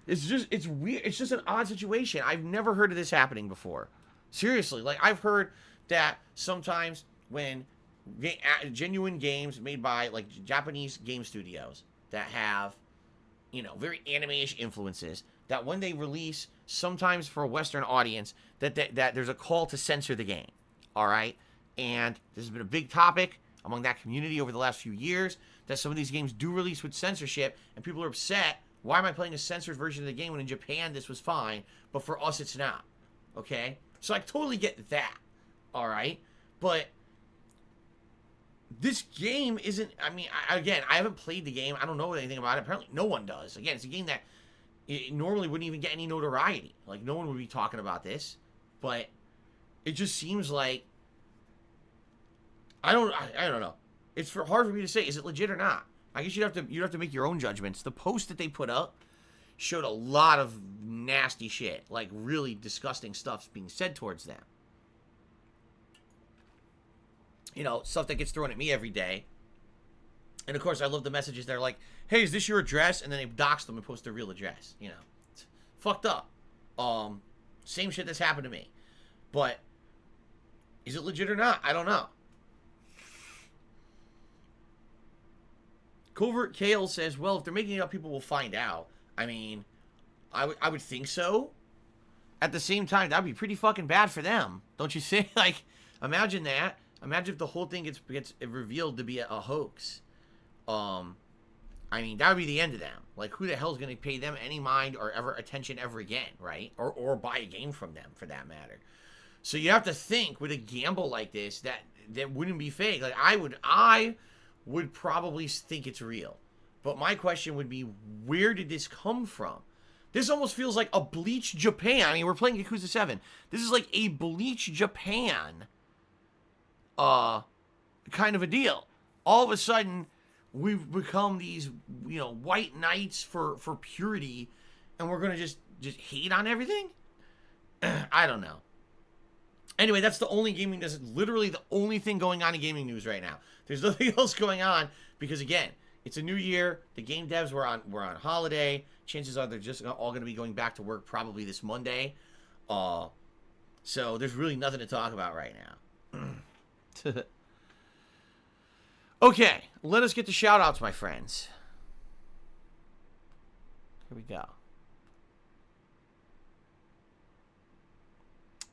A: it's weird. It's just an odd situation. I've never heard of this happening before. Seriously, like I've heard that sometimes when genuine games made by like Japanese game studios that have, you know, very anime-ish influences, that when they release, sometimes for a Western audience, that there's a call to censor the game. All right, and this has been a big topic among that community over the last few years, that some of these games do release with censorship, and people are upset. Why am I playing a censored version of the game when in Japan this was fine, but for us it's not? Okay? So I totally get that. Alright? But this game isn't, I mean, again, I haven't played the game. I don't know anything about it. Apparently no one does. Again, it's a game that it normally wouldn't even get any notoriety. Like, no one would be talking about this. But it just seems like, I don't know. It's hard for me to say, is it legit or not? I guess you'd have to make your own judgments. The post that they put up showed a lot of nasty shit, like really disgusting stuff being said towards them. You know, stuff that gets thrown at me every day. And of course, I love the messages that are like, "Hey, is this your address?" And then they dox them and post their real address. You know, it's fucked up. Same shit that's happened to me. But is it legit or not? I don't know. Covert Kale says, well, if they're making it up, people will find out. I mean, I would think so. At the same time, that'd be pretty fucking bad for them. Don't you think? Like, imagine that. Imagine if the whole thing gets revealed to be a hoax. I mean, that would be the end of them. Like, who the hell is going to pay them any mind or ever attention ever again, right? Or buy a game from them, for that matter. So you have to think, with a gamble like this, that wouldn't be fake. Like, I would probably think it's real. But my question would be, where did this come from? This almost feels like a Bleach Japan. I mean, we're playing Yakuza 7. This is like a Bleach Japan kind of a deal. All of a sudden, we've become these, you know, white knights for purity, and we're going to just hate on everything? I don't know. Anyway, that's the only gaming, that's literally the only thing going on in gaming news right now. There's nothing else going on because, again, it's a new year. The game devs were on holiday. Chances are they're just all going to be going back to work probably this Monday. So there's really nothing to talk about right now. Okay, let us get to shout-outs, my friends. Here we go.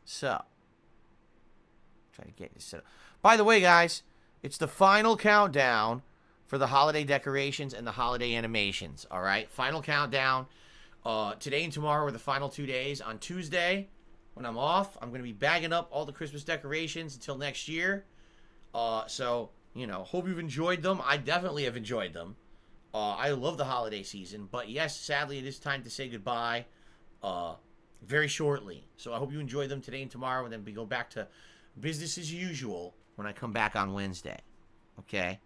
A: So, try to get this set up. By the way, guys, it's the final countdown for the holiday decorations and the holiday animations, all right? Final countdown. Today and tomorrow are the final 2 days. On Tuesday, when I'm off, I'm going to be bagging up all the Christmas decorations until next year. So, Hope you've enjoyed them. I definitely have enjoyed them. I love the holiday season, but yes, sadly, it is time to say goodbye very shortly. So I hope you enjoy them today and tomorrow, and then we go back to business as usual when I come back on Wednesday. Okay?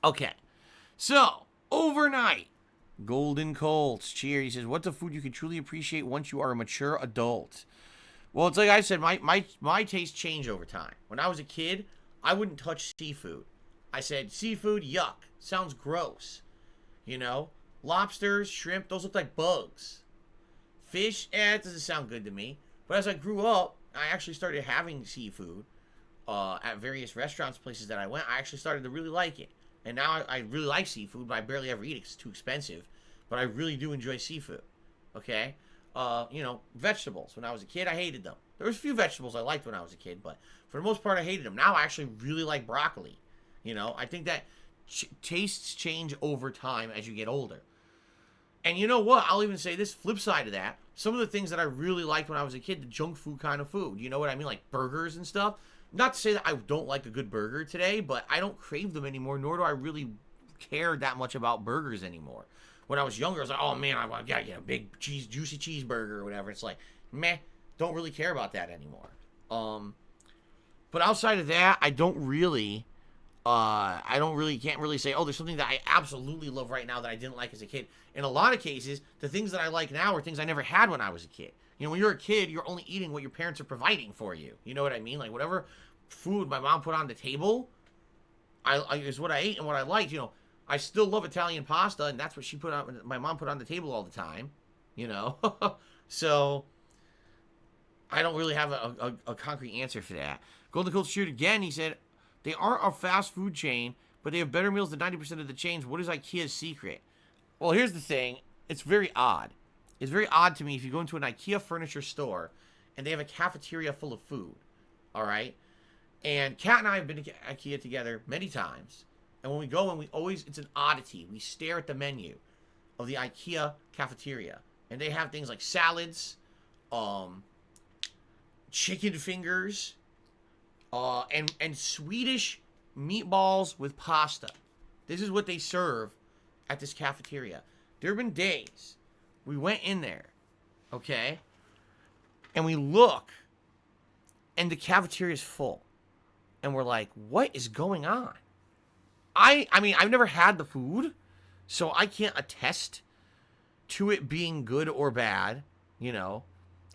A: Okay. So, overnight, Golden Colts, cheer. He says, what's a food you can truly appreciate once you are a mature adult? Well, it's like I said, my tastes change over time. When I was a kid, I wouldn't touch seafood. I said, seafood, yuck. Sounds gross. Lobsters, shrimp, those look like bugs. Fish, it doesn't sound good to me. But as I grew up, I actually started having seafood at various restaurants, places that I went. I actually started to really like it. And now I really like seafood, but I barely ever eat it 'cause it's too expensive. But I really do enjoy seafood. Okay? Vegetables. When I was a kid, I hated them. There was a few vegetables I liked when I was a kid, but for the most part, I hated them. Now I actually really like broccoli. I think that tastes change over time as you get older. And you know what? I'll even say this, flip side of that. Some of the things that I really liked when I was a kid, the junk food kind of food. You know what I mean? Like burgers and stuff. Not to say that I don't like a good burger today, but I don't crave them anymore, nor do I really care that much about burgers anymore. When I was younger, I was like, oh man, I gotta get a big juicy cheeseburger or whatever. It's like, meh, don't really care about that anymore. But outside of that, I can't really say, oh, there's something that I absolutely love right now that I didn't like as a kid. In a lot of cases, the things that I like now are things I never had when I was a kid. When you're a kid, you're only eating what your parents are providing for you. You know what I mean? Like whatever food my mom put on the table, is what I ate and what I liked. I still love Italian pasta, and that's what my mom put on the table all the time. So I don't really have a concrete answer for that. Golden Cold Shoot again, he said, they aren't a fast food chain, but they have better meals than 90% of the chains. What is IKEA's secret? Well, here's the thing. It's very odd. It's very odd to me if you go into an IKEA furniture store and they have a cafeteria full of food. All right? And Kat and I have been to IKEA together many times. And when we go, it's an oddity. We stare at the menu of the IKEA cafeteria. And they have things like salads, chicken fingers, and Swedish meatballs with pasta. This is what they serve at this cafeteria. There have been days we went in there, okay, and we look, and the cafeteria is full. And we're like, what is going on? I mean, I've never had the food, so I can't attest to it being good or bad,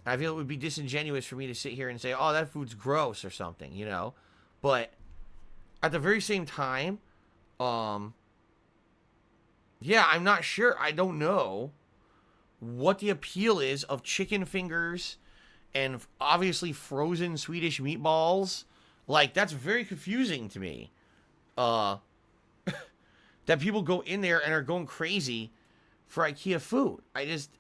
A: I feel it would be disingenuous for me to sit here and say, oh, that food's gross or something, But at the very same time, I'm not sure. I don't know what the appeal is of chicken fingers and obviously frozen Swedish meatballs. Like, that's very confusing to me. That people go in there and are going crazy for IKEA food. I just,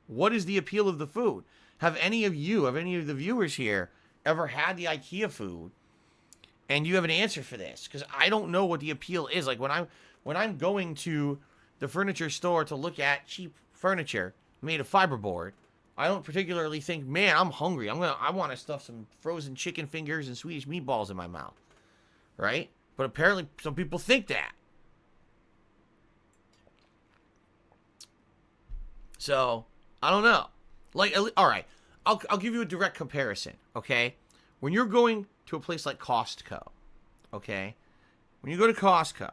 A: what is the appeal of the food? Have any of the viewers here ever had the IKEA food? And you have an answer for this? Because I don't know what the appeal is. Like when I'm going to the furniture store to look at cheap furniture made of fiberboard, I don't particularly think, man, I'm hungry. I want to stuff some frozen chicken fingers and Swedish meatballs in my mouth. Right? But apparently some people think that. So, I don't know. Like, all right, I'll give you a direct comparison, okay? When you're going to a place like Costco, okay? When you go to Costco,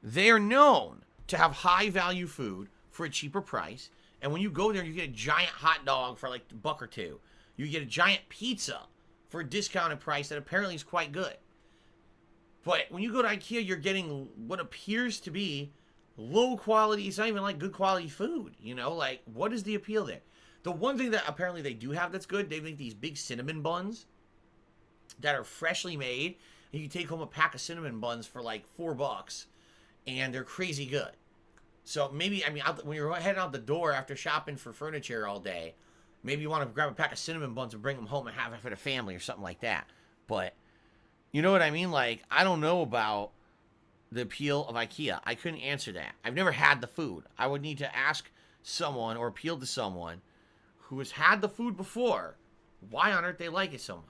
A: they are known to have high-value food for a cheaper price. And when you go there, you get a giant hot dog for like $1 or $2. You get a giant pizza for a discounted price that apparently is quite good. But when you go to IKEA, you're getting what appears to be low quality. It's not even like good quality food, Like, what is the appeal there? The one thing that apparently they do have that's good, they make these big cinnamon buns that are freshly made. And you take home a pack of cinnamon buns for like $4, and they're crazy good. So maybe, when you're heading out the door after shopping for furniture all day, maybe you want to grab a pack of cinnamon buns and bring them home and have it for the family or something like that. But, you know what I mean? Like, I don't know about the appeal of IKEA. I couldn't answer that. I've never had the food. I would need to ask someone or appeal to someone who has had the food before why on earth they like it so much.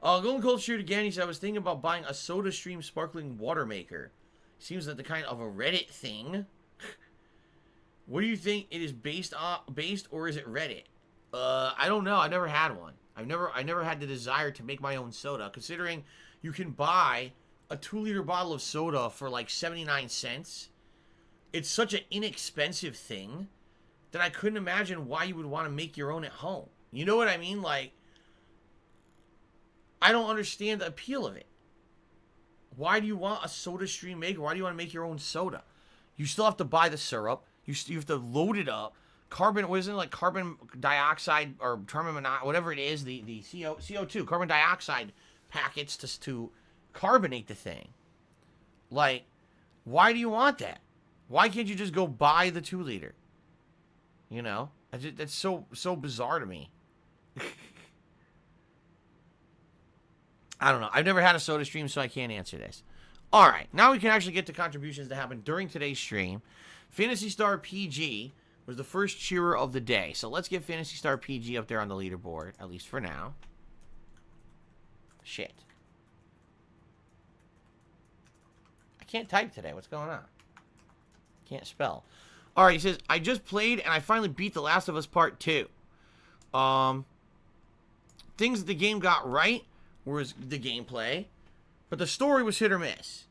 A: Golden Cold Shoot again. He said, I was thinking about buying a Soda Stream sparkling water maker. Seems like the kind of a Reddit thing. What do you think it is based or is it Reddit? I don't know. I've never had one. I never had the desire to make my own soda, considering you can buy a 2-liter bottle of soda for like 79 cents. It's such an inexpensive thing that I couldn't imagine why you would want to make your own at home. You know what I mean? Like, I don't understand the appeal of it. Why do you want a Soda Stream maker? Why do you want to make your own soda? You still have to buy the syrup. You have to load it up. Carbon dioxide or carbon monoxide, whatever it is, the CO2, carbon dioxide packets to carbonate the thing. Like, why do you want that? Why can't you just go buy the 2-liter? You know? That's so bizarre to me. I don't know. I've never had a Soda Stream, so I can't answer this. All right. Now we can actually get to contributions that happened during today's stream. Phantasy Star PG was the first cheerer of the day. So let's get Phantasy Star PG up there on the leaderboard, at least for now. Shit. I can't type today. What's going on? Can't spell. All right, he says, I just played and I finally beat The Last of Us Part 2. Things that the game got right was the gameplay, but the story was hit or miss.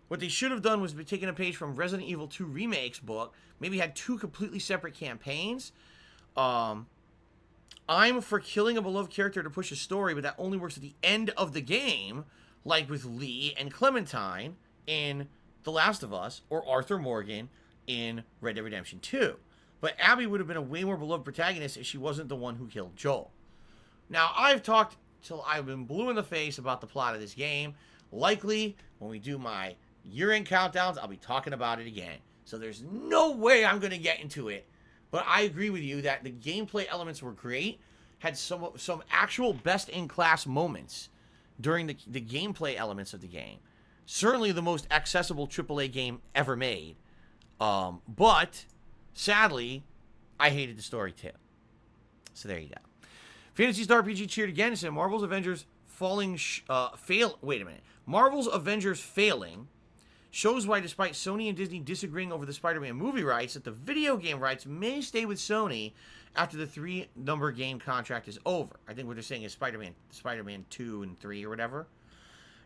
A: What they should have done was taken a page from Resident Evil 2 Remake's book, maybe had 2 completely separate campaigns. I'm for killing a beloved character to push a story, but that only works at the end of the game, like with Lee and Clementine in The Last of Us, or Arthur Morgan in Red Dead Redemption 2. But Abby would have been a way more beloved protagonist if she wasn't the one who killed Joel. Now, I've talked till I've been blue in the face about the plot of this game. Likely, when we do my year-end countdowns, I'll be talking about it again. So there's no way I'm going to get into it. But I agree with you that the gameplay elements were great. Had some actual best-in-class moments during the gameplay elements of the game. Certainly the most accessible AAA game ever made. But, sadly, I hated the story too. So there you go. Phantasy Star PG cheered again and said, Marvel's Avengers Marvel's Avengers failing shows why, despite Sony and Disney disagreeing over the Spider-Man movie rights, that the video game rights may stay with Sony after the 3-number game contract is over. I think what they're saying is Spider-Man 2 and 3 or whatever.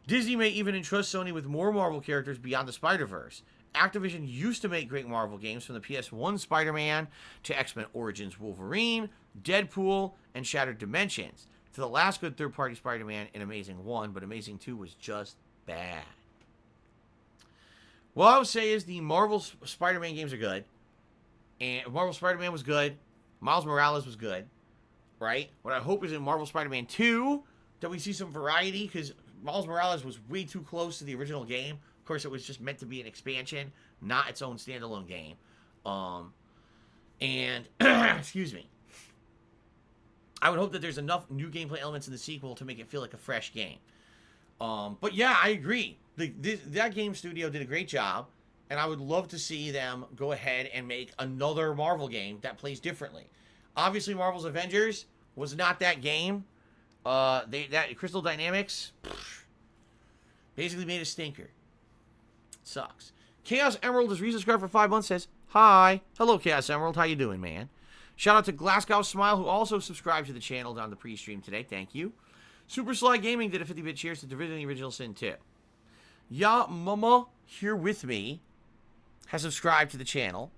A: Disney may even entrust Sony with more Marvel characters beyond the Spider-Verse. Activision used to make great Marvel games, from the PS1 Spider-Man to X-Men Origins Wolverine, Deadpool, and Shattered Dimensions, to the last good third-party Spider-Man in Amazing 1, but Amazing 2 was just bad. What I would say is the Marvel Spider-Man games are good, and Marvel Spider-Man was good, Miles Morales was good, right? What I hope is in Marvel Spider-Man 2 that we see some variety, because Miles Morales was way too close to the original game. Of course, it was just meant to be an expansion, not its own standalone game. Excuse me. I would hope that there's enough new gameplay elements in the sequel to make it feel like a fresh game. But yeah, I agree. That game studio did a great job, and I would love to see them go ahead and make another Marvel game that plays differently. Obviously, Marvel's Avengers was not that game. That Crystal Dynamics basically made a stinker. Sucks. Chaos Emerald is resubscribed for 5 months. Says hi, hello Chaos Emerald. How you doing, man? Shout out to Glasgow Smile, who also subscribed to the channel down the pre-stream today. Thank you. Super Sly Gaming did a 50-bit cheers to Division the Original Sin 2. Ya Mama here with me has subscribed to the channel.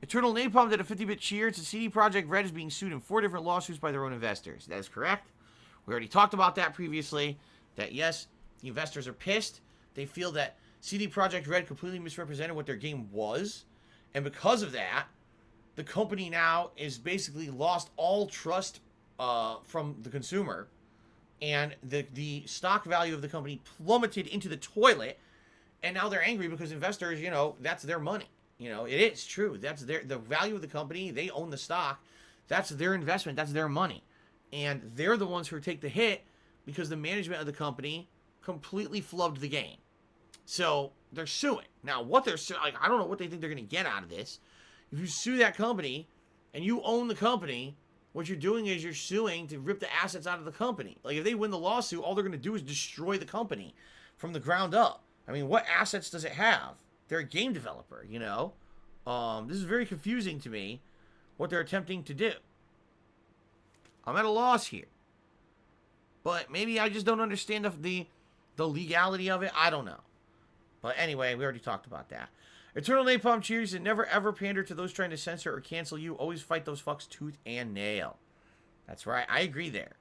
A: Eternal Napalm did a 50-bit cheer to CD Projekt Red is being sued in 4 different lawsuits by their own investors. That is correct. We already talked about that previously. That yes, the investors are pissed. They feel that CD Projekt Red completely misrepresented what their game was. And because of that, the company now is basically lost all trust from the consumer. And the stock value of the company plummeted into the toilet. And now they're angry because investors, that's their money. It is true. That's the value of the company. They own the stock. That's their investment. That's their money. And they're the ones who take the hit because the management of the company completely flubbed the game. So they're suing. Now, what they're suing, I don't know what they think they're going to get out of this. If you sue that company and you own the company, what you're doing is you're suing to rip the assets out of the company. Like, if they win the lawsuit, all they're going to do is destroy the company from the ground up. I mean, what assets does it have? They're a game developer, you know? This is very confusing to me, what they're attempting to do. I'm at a loss here. But maybe I just don't understand the legality of it. I don't know. But anyway, we already talked about that. Eternal Napalm cheers and never ever pander to those trying to censor or cancel you. Always fight those fucks tooth and nail. That's right. I agree there.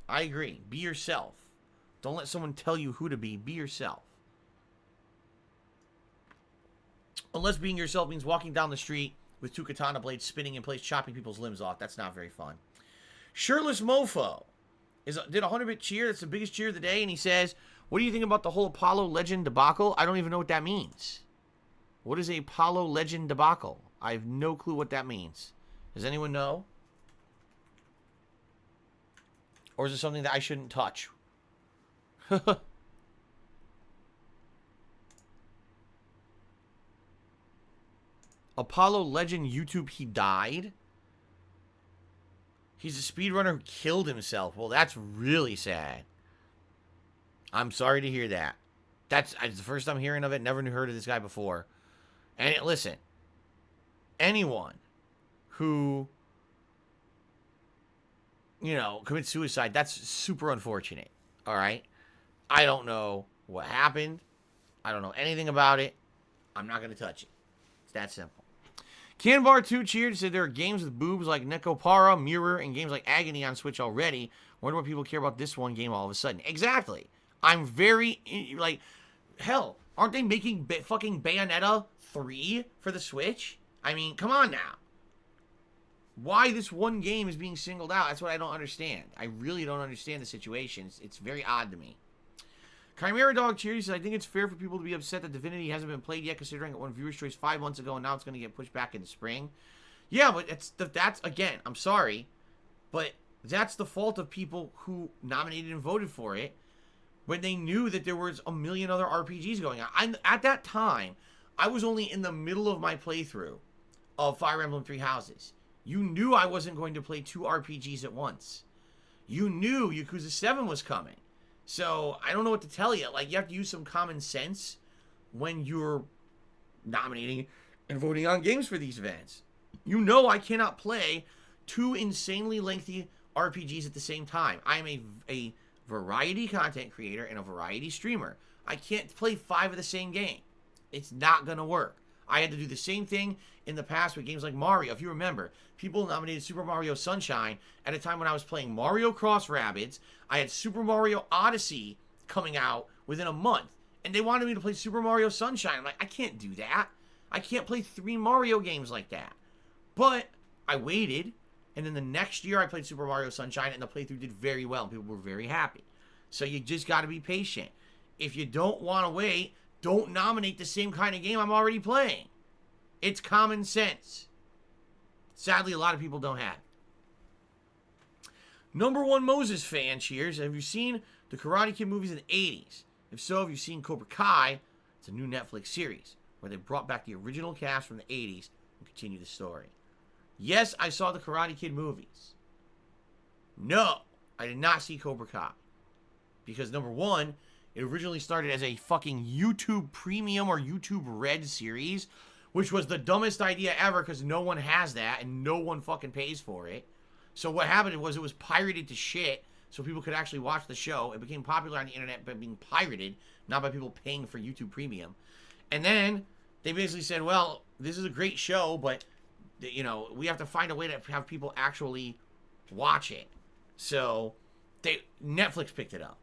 A: I agree. Be yourself. Don't let someone tell you who to be. Be yourself. Unless being yourself means walking down the street with 2 katana blades spinning in place, chopping people's limbs off. That's not very fun. Shirtless Mofo did a 100-bit cheer. That's the biggest cheer of the day. And he says, what do you think about the whole Apollo Legend debacle? I don't even know what that means. What is a Apollo Legend debacle? I have no clue what that means. Does anyone know? Or is it something that I shouldn't touch? Apollo Legend YouTube, he died? He's a speedrunner who killed himself. Well, that's really sad. I'm sorry to hear that. It's the first time hearing of it. Never heard of this guy before. And listen, anyone who, you know, commits suicide, that's super unfortunate. All right? I don't know what happened. I don't know anything about it. I'm not going to touch it. It's that simple. Canbar2 cheered, said there are games with boobs like Nekopara, Mirror, and games like Agony on Switch already. Wonder what people care about this one game all of a sudden. Exactly. I'm very, like, hell, aren't they making fucking Bayonetta 3 for the Switch? I mean, come on now. Why this one game is being singled out, that's what I don't understand. I really don't understand the situation. It's very odd to me. Chimera Dog cheers, says, I think it's fair for people to be upset that Divinity hasn't been played yet, considering it won Viewer's Choice 5 months ago, and now it's going to get pushed back into spring. Yeah, but that's, again, I'm sorry, but that's the fault of people who nominated and voted for it when they knew that there was a million other RPGs going on. At that time, I was only in the middle of my playthrough of Fire Emblem Three Houses. You knew I wasn't going to play 2 RPGs at once. You knew Yakuza 7 was coming. So, I don't know what to tell you. Like, you have to use some common sense when you're nominating and voting on games for these events. You know I cannot play 2 insanely lengthy RPGs at the same time. I am a variety content creator and a variety streamer. I can't play 5 of the same game. It's not going to work. I had to do the same thing in the past with games like Mario. If you remember, people nominated Super Mario Sunshine at a time when I was playing Mario Cross Rabbids. I had Super Mario Odyssey coming out within a month, and they wanted me to play Super Mario Sunshine. I'm like, I can't do that. I can't play 3 Mario games like that. But I waited, and then the next year I played Super Mario Sunshine, and the playthrough did very well, and people were very happy. So you just got to be patient. If you don't want to wait, don't nominate the same kind of game I'm already playing. It's common sense. Sadly, a lot of people don't have it. Number 1 Moses fan cheers. Have you seen the Karate Kid movies in the 80s? If so, have you seen Cobra Kai? It's a new Netflix series where they brought back the original cast from the 80s and continue the story. Yes, I saw the Karate Kid movies. No, I did not see Cobra Kai. Because number 1, it originally started as a fucking YouTube Premium or YouTube Red series, which was the dumbest idea ever because no one has that and no one fucking pays for it. So what happened was it was pirated to shit so people could actually watch the show. It became popular on the internet by being pirated, not by people paying for YouTube Premium. And then they basically said, well, this is a great show, but, you know, we have to find a way to have people actually watch it. So Netflix picked it up.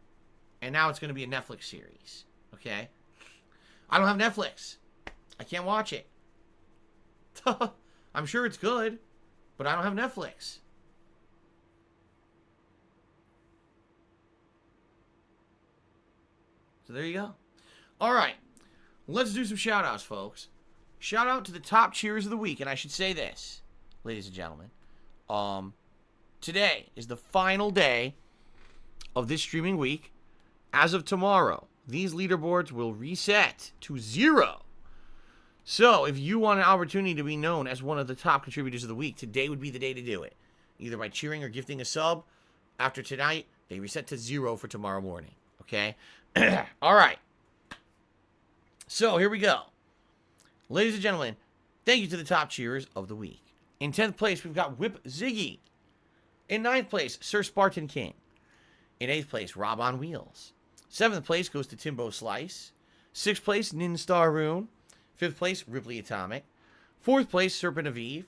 A: And now it's going to be a Netflix series. Okay? I don't have Netflix. I can't watch it. I'm sure it's good, but I don't have Netflix. So there you go. All right. Let's do some shout-outs, folks. Shout out to the top cheers of the week. And I should say this, ladies and gentlemen. Today is the final day of this streaming week. As of tomorrow, these leaderboards will reset to 0. So, if you want an opportunity to be known as one of the top contributors of the week, today would be the day to do it. either by cheering or gifting a sub. After tonight, they reset to 0 for tomorrow morning. Okay? All right. So, here we go. Ladies and gentlemen, thank you to the top cheerers of the week. In 10th place, we've got Whip Ziggy. In 9th place, Sir Spartan King. In 8th place, Rob on Wheels. 7th place goes to Timbo Slice. 6th place, Nin Star Rune. 5th place, Ripley Atomic. 4th place, Serpent of Eve.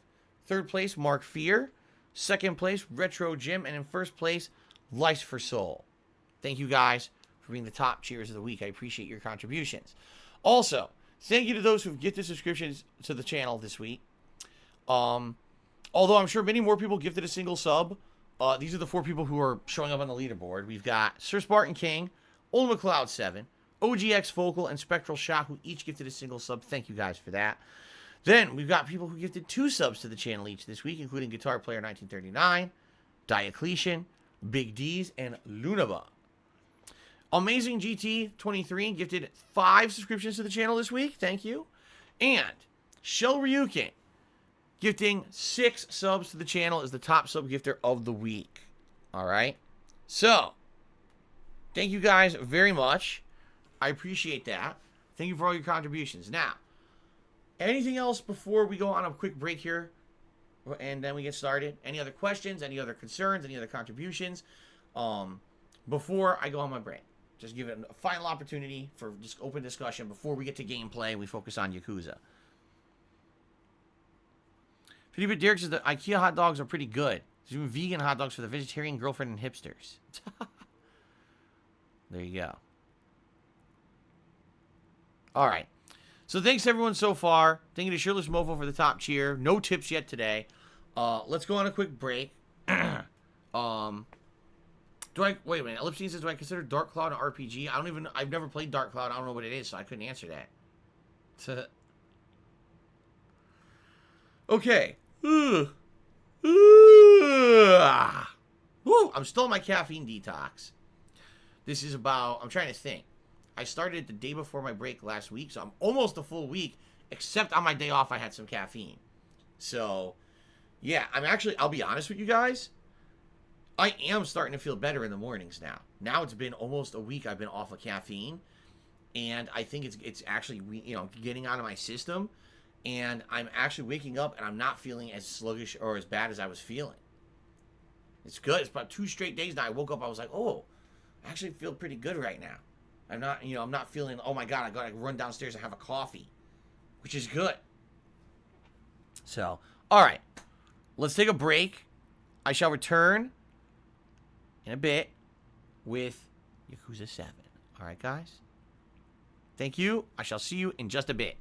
A: 3rd place, Mark Fear. 2nd place, Retro Jim. And in 1st place, Lice for Soul. Thank you guys for being the top cheers of the week. I appreciate your contributions. Also, thank you to those who've gifted subscriptions to the channel this week. Although I'm sure many more people gifted a single sub. These are the 4 people who are showing up on the leaderboard. We've got Sir Spartan King, Old McLeod 7, OGX Focal, and Spectral Shock, who each gifted a single sub. Thank you guys for that. Then we've got people who gifted 2 subs to the channel each this week, including Guitar Player 1939, Diocletian, Big D's, and Lunaba. Amazing GT 23 gifted 5 subscriptions to the channel this week. Thank you. And Shell Ryukin gifting 6 subs to the channel is the top sub gifter of the week. All right. So, thank you guys very much. I appreciate that. Thank you for all your contributions. Now, anything else before we go on a quick break here and then we get started? Any other questions? Any other concerns? Any other contributions? Before I go on my break. Just give it a final opportunity for just open discussion before we get to gameplay and we focus on Yakuza. 50-Bit Derek says the Ikea hot dogs are pretty good. There's even vegan hot dogs for the vegetarian girlfriend and hipsters. There you go. All right. So thanks everyone so far. Thank you to Shirtless Mofo for the top cheer. No tips yet today. Let's go on a quick break. Wait a minute. Ellipsine says, do I consider Dark Cloud an RPG? I've never played Dark Cloud. I don't know what it is, so I couldn't answer that. Okay. Woo, I'm still in my caffeine detox. This is about, I'm trying to think. I started the day before my break last week, so I'm almost a full week, except on my day off I had some caffeine. So, yeah, I'll be honest with you guys. I am starting to feel better in the mornings now. Now it's been almost a week I've been off of caffeine, and I think it's actually, getting out of my system, and I'm actually waking up and I'm not feeling as sluggish or as bad as I was feeling. It's good. It's about 2 straight days now. I woke up, I was like, oh, I actually feel pretty good right now. I'm not feeling, oh my God, I gotta run downstairs and have a coffee, which is good. So, all right, let's take a break. I shall return in a bit with Yakuza 7. All right, guys? Thank you. I shall see you in just a bit.